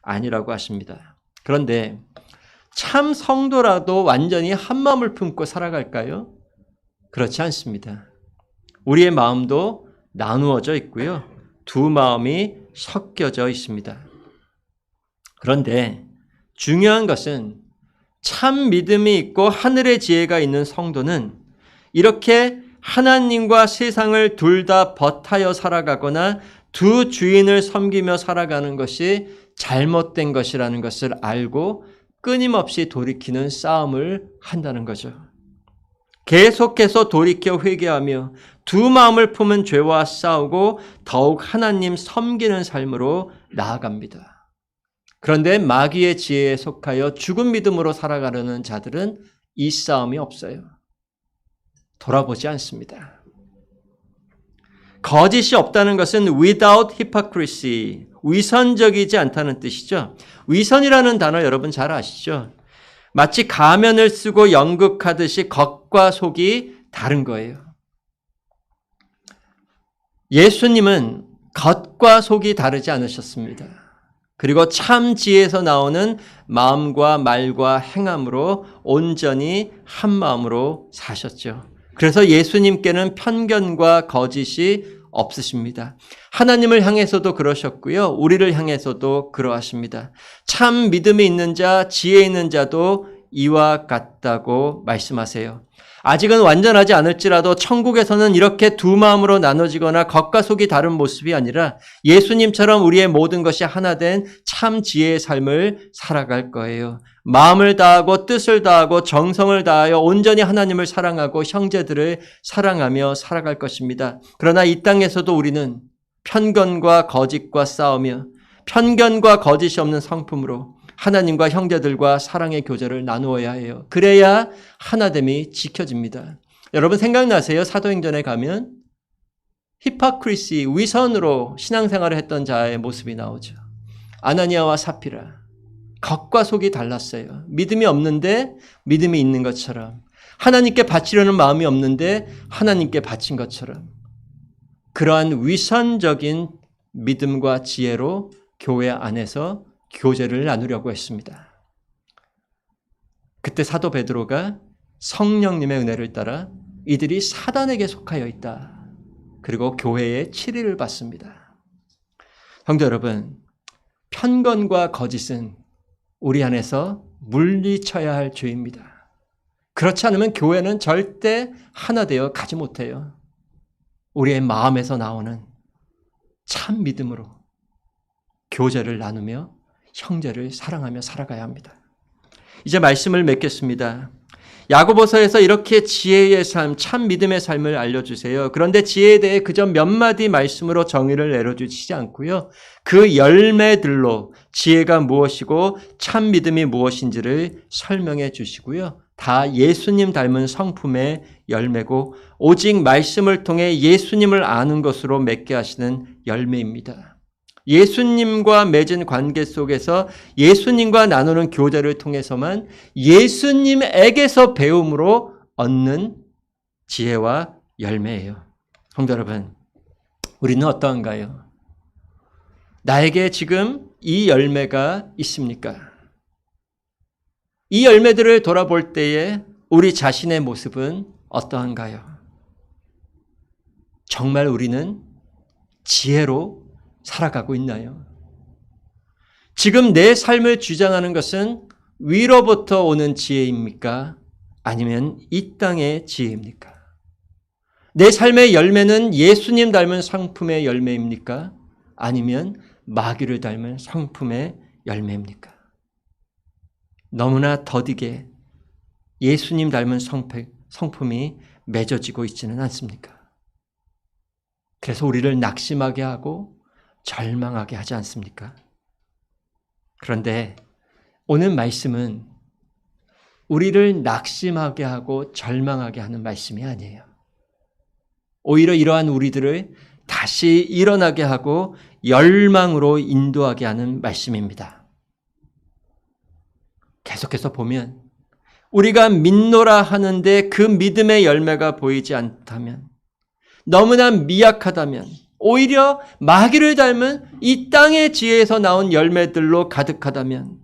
아니라고 하십니다. 그런데 참 성도라도 완전히 한 마음을 품고 살아갈까요? 그렇지 않습니다. 우리의 마음도 나누어져 있고요. 두 마음이 섞여져 있습니다. 그런데 중요한 것은 참 믿음이 있고 하늘의 지혜가 있는 성도는 이렇게 하나님과 세상을 둘 다 버타여 살아가거나 두 주인을 섬기며 살아가는 것이 잘못된 것이라는 것을 알고 끊임없이 돌이키는 싸움을 한다는 거죠. 계속해서 돌이켜 회개하며 두 마음을 품은 죄와 싸우고 더욱 하나님 섬기는 삶으로 나아갑니다. 그런데 마귀의 지혜에 속하여 죽은 믿음으로 살아가려는 자들은 이 싸움이 없어요. 돌아보지 않습니다. 거짓이 없다는 것은 without hypocrisy, 위선적이지 않다는 뜻이죠. 위선이라는 단어 여러분 잘 아시죠? 마치 가면을 쓰고 연극하듯이 겉과 속이 다른 거예요. 예수님은 겉과 속이 다르지 않으셨습니다. 그리고 참 지혜에서 나오는 마음과 말과 행함으로 온전히 한 마음으로 사셨죠. 그래서 예수님께는 편견과 거짓이 없으십니다. 하나님을 향해서도 그러셨고요. 우리를 향해서도 그러하십니다. 참 믿음이 있는 자, 지혜 있는 자도 이와 같다고 말씀하세요. 아직은 완전하지 않을지라도 천국에서는 이렇게 두 마음으로 나눠지거나 겉과 속이 다른 모습이 아니라 예수님처럼 우리의 모든 것이 하나 된 참 지혜의 삶을 살아갈 거예요. 마음을 다하고 뜻을 다하고 정성을 다하여 온전히 하나님을 사랑하고 형제들을 사랑하며 살아갈 것입니다. 그러나 이 땅에서도 우리는 편견과 거짓과 싸우며 편견과 거짓이 없는 성품으로 하나님과 형제들과 사랑의 교제를 나누어야 해요. 그래야 하나됨이 지켜집니다. 여러분 생각나세요? 사도행전에 가면 히포크리시, 위선으로 신앙생활을 했던 자의 모습이 나오죠. 아나니아와 사피라. 겉과 속이 달랐어요. 믿음이 없는데 믿음이 있는 것처럼, 하나님께 바치려는 마음이 없는데 하나님께 바친 것처럼, 그러한 위선적인 믿음과 지혜로 교회 안에서 교제를 나누려고 했습니다. 그때 사도 베드로가 성령님의 은혜를 따라 이들이 사단에게 속하여 있다. 그리고 교회의 치리를 받습니다. 성도 여러분, 편견과 거짓은 우리 안에서 물리쳐야 할 죄입니다. 그렇지 않으면 교회는 절대 하나 되어 가지 못해요. 우리의 마음에서 나오는 참 믿음으로 교제를 나누며 형제를 사랑하며 살아가야 합니다. 이제 말씀을 맺겠습니다. 야고보서에서 이렇게 지혜의 삶, 참 믿음의 삶을 알려주세요. 그런데 지혜에 대해 그저 몇 마디 말씀으로 정의를 내려주시지 않고요. 그 열매들로 지혜가 무엇이고 참 믿음이 무엇인지를 설명해 주시고요. 다 예수님 닮은 성품의 열매고 오직 말씀을 통해 예수님을 아는 것으로 맺게 하시는 열매입니다. 예수님과 맺은 관계 속에서 예수님과 나누는 교제를 통해서만 예수님에게서 배움으로 얻는 지혜와 열매예요. 성도 여러분, 우리는 어떠한가요? 나에게 지금 이 열매가 있습니까? 이 열매들을 돌아볼 때에 우리 자신의 모습은 어떠한가요? 정말 우리는 지혜로 살아가고 있나요? 지금 내 삶을 주장하는 것은 위로부터 오는 지혜입니까? 아니면 이 땅의 지혜입니까? 내 삶의 열매는 예수님 닮은 성품의 열매입니까? 아니면 마귀를 닮은 성품의 열매입니까? 너무나 더디게 예수님 닮은 성품이 맺어지고 있지는 않습니까? 그래서 우리를 낙심하게 하고 절망하게 하지 않습니까? 그런데 오늘 말씀은 우리를 낙심하게 하고 절망하게 하는 말씀이 아니에요. 오히려 이러한 우리들을 다시 일어나게 하고 열망으로 인도하게 하는 말씀입니다. 계속해서 보면 우리가 믿노라 하는데 그 믿음의 열매가 보이지 않다면, 너무나 미약하다면, 오히려 마귀를 닮은 이 땅의 지혜에서 나온 열매들로 가득하다면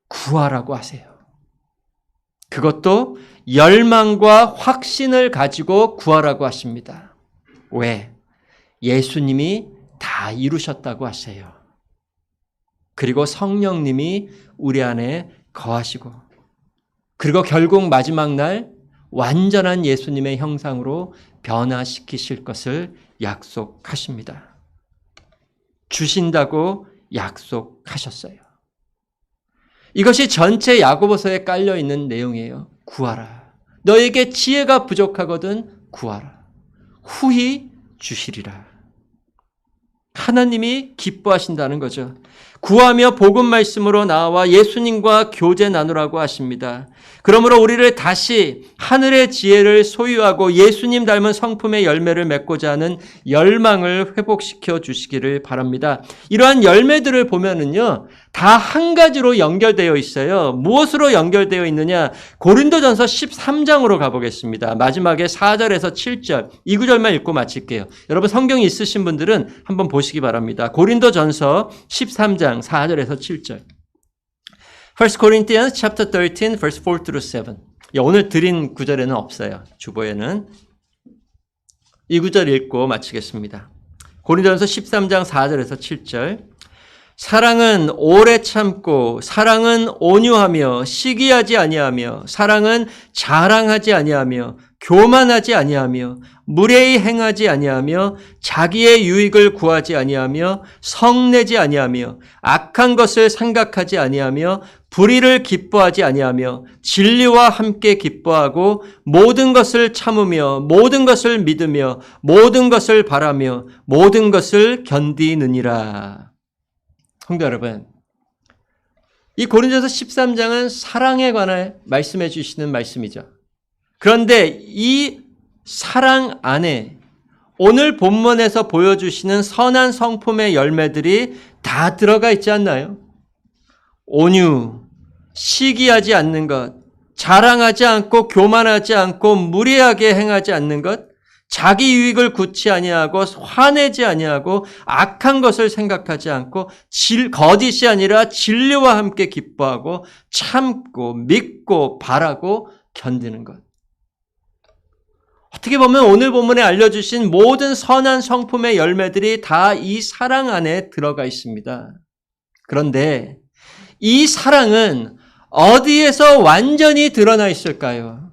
구하라고 하세요. 그것도 열망과 확신을 가지고 구하라고 하십니다. 왜? 예수님이 다 이루셨다고 하세요. 그리고 성령님이 우리 안에 거하시고, 그리고 결국 마지막 날 완전한 예수님의 형상으로 변화시키실 것을 약속하십니다. 주신다고 약속하셨어요. 이것이 전체 야고보서에 깔려 있는 내용이에요. 구하라. 너에게 지혜가 부족하거든 구하라. 후히 주시리라. 하나님이 기뻐하신다는 거죠. 구하며 복음 말씀으로 나와 예수님과 교제 나누라고 하십니다. 그러므로 우리를 다시 하늘의 지혜를 소유하고 예수님 닮은 성품의 열매를 맺고자 하는 열망을 회복시켜 주시기를 바랍니다. 이러한 열매들을 보면은요, 다 한 가지로 연결되어 있어요. 무엇으로 연결되어 있느냐? 고린도전서 13장으로 가보겠습니다. 마지막에 4절에서 7절, 이 구절만 읽고 마칠게요. 여러분 성경이 있으신 분들은 한번 보시기 바랍니다. 고린도전서 13장 4절에서 7절. 1 Corinthians chapter 13 verse 4 through 7. 오늘 드린 구절에는 없어요. 주보에는. 이 구절 읽고 마치겠습니다. 고린도전서 13장 4절에서 7절. 사랑은 오래 참고 사랑은 온유하며 시기하지 아니하며 사랑은 자랑하지 아니하며 교만하지 아니하며 무례히 행하지 아니하며 자기의 유익을 구하지 아니하며 성내지 아니하며 악한 것을 생각하지 아니하며 불의를 기뻐하지 아니하며 진리와 함께 기뻐하고 모든 것을 참으며 모든 것을 믿으며 모든 것을 바라며 모든 것을 견디느니라. 성도 여러분, 이 고린도서 13장은 사랑에 관해 말씀해 주시는 말씀이죠. 그런데 이 사랑 안에 오늘 본문에서 보여주시는 선한 성품의 열매들이 다 들어가 있지 않나요? 온유, 시기하지 않는 것, 자랑하지 않고 교만하지 않고 무례하게 행하지 않는 것, 자기 유익을 굳지 아니하고 화내지 아니하고 악한 것을 생각하지 않고 거짓이 아니라 진리와 함께 기뻐하고 참고 믿고 바라고 견디는 것. 어떻게 보면 오늘 본문에 알려주신 모든 선한 성품의 열매들이 다 이 사랑 안에 들어가 있습니다. 그런데 이 사랑은 어디에서 완전히 드러나 있을까요?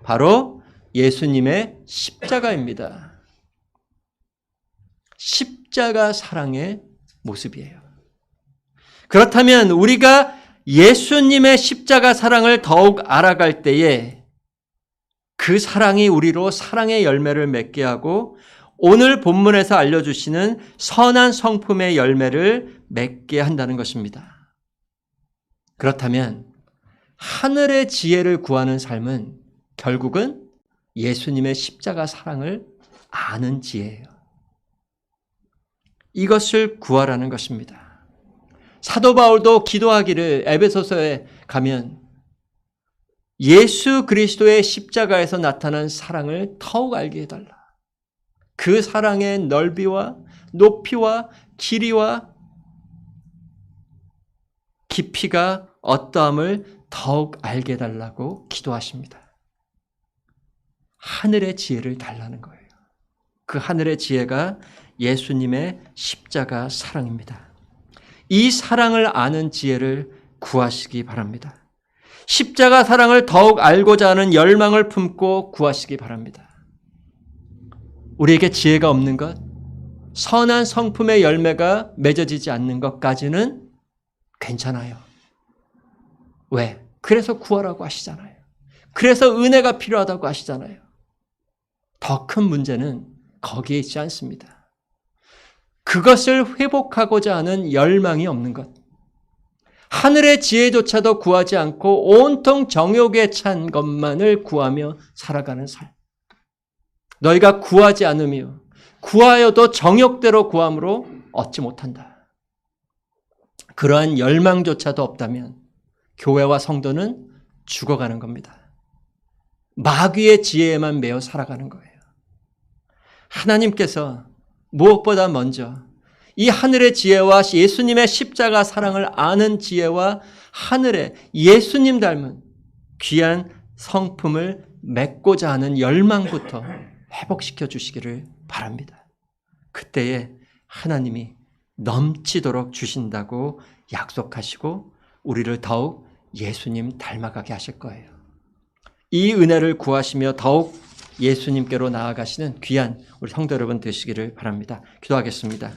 바로 예수님의 십자가입니다. 십자가 사랑의 모습이에요. 그렇다면 우리가 예수님의 십자가 사랑을 더욱 알아갈 때에 그 사랑이 우리로 사랑의 열매를 맺게 하고 오늘 본문에서 알려주시는 선한 성품의 열매를 맺게 한다는 것입니다. 그렇다면 하늘의 지혜를 구하는 삶은 결국은 예수님의 십자가 사랑을 아는 지혜예요. 이것을 구하라는 것입니다. 사도 바울도 기도하기를 에베소서에 가면 예수 그리스도의 십자가에서 나타난 사랑을 더욱 알게 해달라. 그 사랑의 넓이와 높이와 길이와 깊이가 어떠함을 더욱 알게 해달라고 기도하십니다. 하늘의 지혜를 달라는 거예요. 그 하늘의 지혜가 예수님의 십자가 사랑입니다. 이 사랑을 아는 지혜를 구하시기 바랍니다. 십자가 사랑을 더욱 알고자 하는 열망을 품고 구하시기 바랍니다. 우리에게 지혜가 없는 것, 선한 성품의 열매가 맺어지지 않는 것까지는 괜찮아요. 왜? 그래서 구하라고 하시잖아요. 그래서 은혜가 필요하다고 하시잖아요. 더 큰 문제는 거기에 있지 않습니다. 그것을 회복하고자 하는 열망이 없는 것. 하늘의 지혜조차도 구하지 않고 온통 정욕에 찬 것만을 구하며 살아가는 삶. 너희가 구하지 않으며 구하여도 정욕대로 구함으로 얻지 못한다. 그러한 열망조차도 없다면 교회와 성도는 죽어가는 겁니다. 마귀의 지혜에만 매여 살아가는 거예요. 하나님께서 무엇보다 먼저 이 하늘의 지혜와 예수님의 십자가 사랑을 아는 지혜와 하늘의 예수님 닮은 귀한 성품을 맺고자 하는 열망부터 회복시켜 주시기를 바랍니다. 그때에 하나님이 넘치도록 주신다고 약속하시고 우리를 더욱 예수님 닮아가게 하실 거예요. 이 은혜를 구하시며 더욱 예수님께로 나아가시는 귀한 우리 성도 여러분 되시기를 바랍니다. 기도하겠습니다.